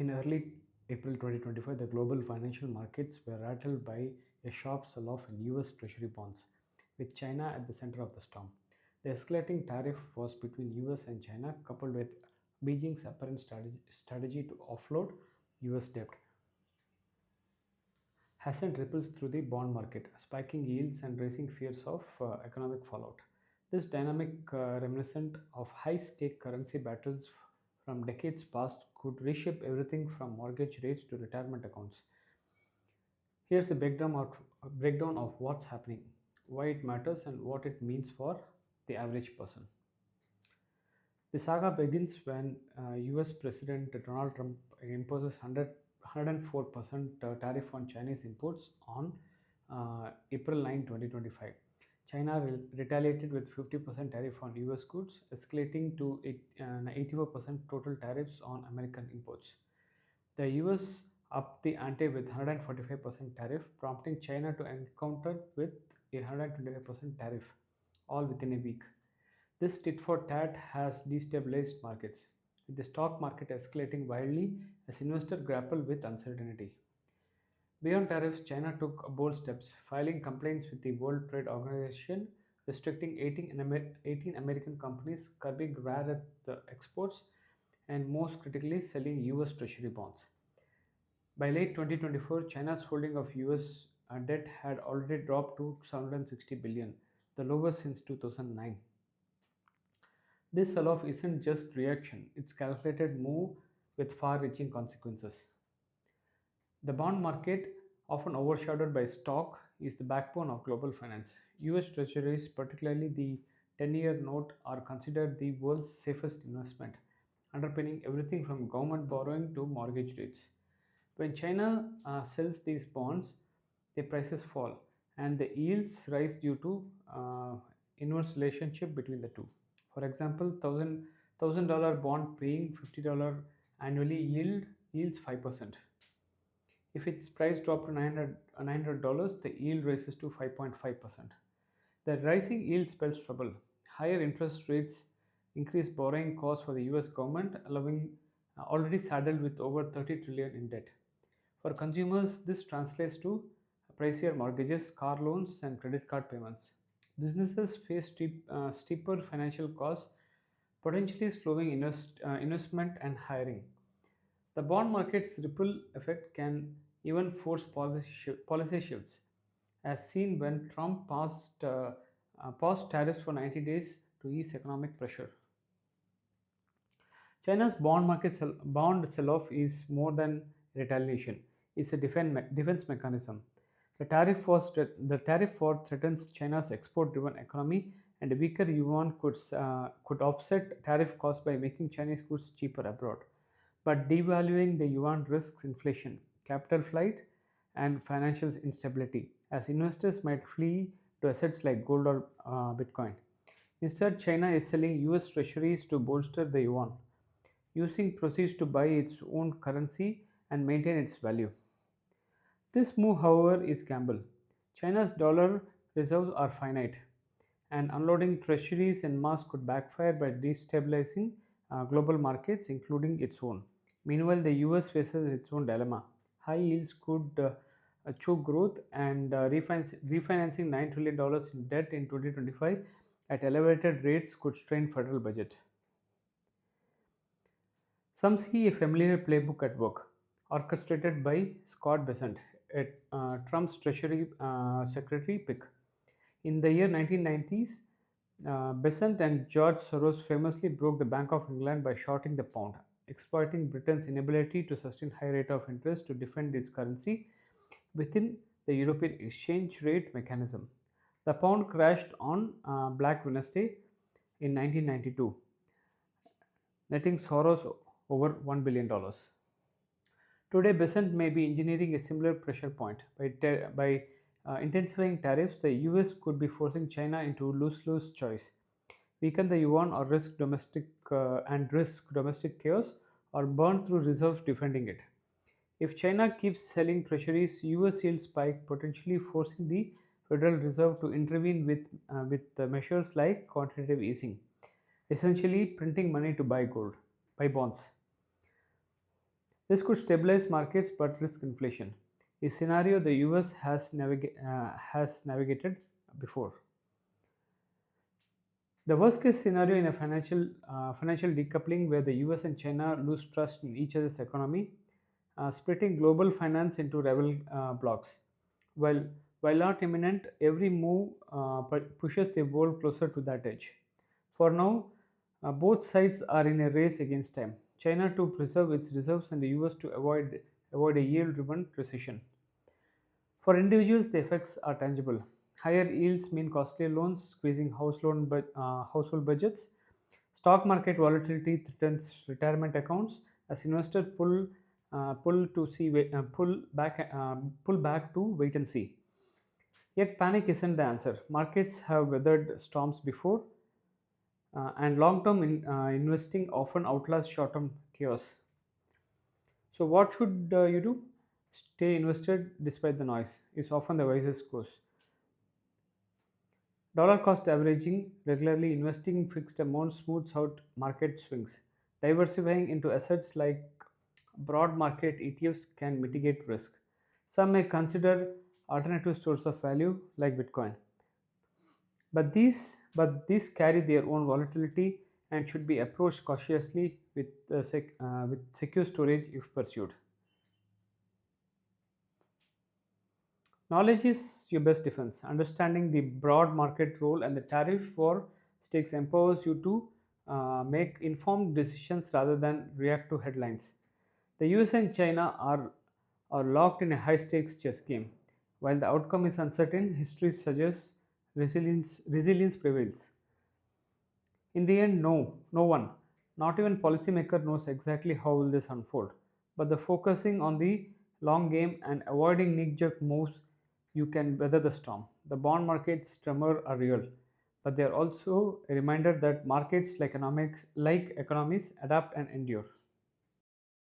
In early April 2025, the global financial markets were rattled by a sharp sell off in US Treasury bonds, with China at the center of the storm. The escalating tariff wars between US and China, coupled with Beijing's apparent strategy to offload US debt, has sent ripples through the bond market, spiking yields and raising fears of economic fallout. This dynamic, reminiscent of high stake currency battles from decades past, could reshape everything from mortgage rates to retirement accounts. Here's a breakdown of what's happening, why it matters, and what it means for the average person. The saga begins when US President Donald Trump imposes 104% tariff on Chinese imports on April 9, 2025. China retaliated with 50% tariff on US goods, escalating to 84% total tariffs on American imports. The US upped the ante with 145% tariff, prompting China to encounter with a 125% tariff, all within a week. This tit for tat has destabilized markets, with the stock market escalating wildly as investors grapple with uncertainty. Beyond tariffs, China took bold steps, filing complaints with the World Trade Organization, restricting 18 American companies, curbing rare earth exports, and most critically, selling US Treasury bonds. By late 2024, China's holding of US debt had already dropped to 760 billion, the lowest since 2009. This sell-off isn't just reaction, it's calculated move with far-reaching consequences. The bond market, often overshadowed by stock, is the backbone of global finance. US treasuries, particularly the 10-year note, are considered the world's safest investment, underpinning everything from government borrowing to mortgage rates. When China sells these bonds, the prices fall and the yields rise due to inverse relationship between the two. For example, $1,000 bond paying $50 annually yields 5%. If its price dropped to $900, the yield rises to 5.5%. The rising yield spells trouble. Higher interest rates increase borrowing costs for the US government, allowing already saddled with over 30 trillion in debt. For consumers, this translates to pricier mortgages, car loans, and credit card payments. Businesses face steeper financial costs, potentially slowing investment and hiring. The bond market's ripple effect can even force policy shifts, as seen when Trump paused tariffs for 90 days to ease economic pressure. China's bond sell-off is more than retaliation; it's a defense mechanism. The tariff war threatens China's export-driven economy, and a weaker yuan could offset tariff costs by making Chinese goods cheaper abroad. But devaluing the yuan risks inflation, capital flight, and financial instability, as investors might flee to assets like gold or Bitcoin. Instead, China is selling US treasuries to bolster the yuan, using proceeds to buy its own currency and maintain its value. This move, however, is gamble. China's dollar reserves are finite, and unloading treasuries en masse could backfire by destabilizing global markets, including its own. Meanwhile, the US faces its own dilemma. High yields could choke growth, and refinancing $9 trillion in debt in 2025 at elevated rates could strain federal budget. Some see a familiar playbook at work, orchestrated by Scott Bessent, Trump's Treasury Secretary pick. In the year 1990s, Besant and George Soros famously broke the Bank of England by shorting the pound, exploiting Britain's inability to sustain high rate of interest to defend its currency within the European exchange rate mechanism. The pound crashed on Black Wednesday in 1992, netting Soros over $1 billion. Today, Besant may be engineering a similar pressure point. By intensifying tariffs, the US could be forcing China into lose-lose choice: weaken the yuan or risk domestic chaos, or burn through reserves defending it. If China keeps selling treasuries, US yields spike, potentially forcing the Federal Reserve to intervene with measures like quantitative easing, essentially printing money to buy bonds. This could stabilize markets but risk inflation, a scenario the US has navigated before. The worst case scenario in a financial decoupling where the US and China lose trust in each other's economy, splitting global finance into rival blocks. While, while not imminent, every move pushes the world closer to that edge. For now, both sides are in a race against time. China to preserve its reserves and the US to avoid a yield-driven recession. For individuals, the effects are tangible. Higher yields mean costlier loans, squeezing household budgets. Stock market volatility threatens retirement accounts as investors pull back to wait and see. Yet panic isn't the answer. Markets have weathered storms before, and long-term investing often outlasts short-term chaos. So, what should you do? Stay invested despite the noise is often the wisest course. Dollar cost averaging, regularly investing in fixed amounts smooths out market swings. Diversifying into assets like broad market ETFs can mitigate risk. Some may consider alternative stores of value like Bitcoin, but these carry their own volatility and should be approached cautiously with secure storage if pursued. Knowledge is your best defense. Understanding the broad market role and the tariff war stakes empowers you to make informed decisions rather than react to headlines. The US and China are locked in a high stakes chess game. While the outcome is uncertain, history suggests resilience prevails. In the end, no one, not even policymaker knows exactly how will this unfold. But the focusing on the long game and avoiding knee-jerk moves, you can weather the storm. The bond market's tremor are real, but they are also a reminder that markets like economics, like economies, adapt and endure.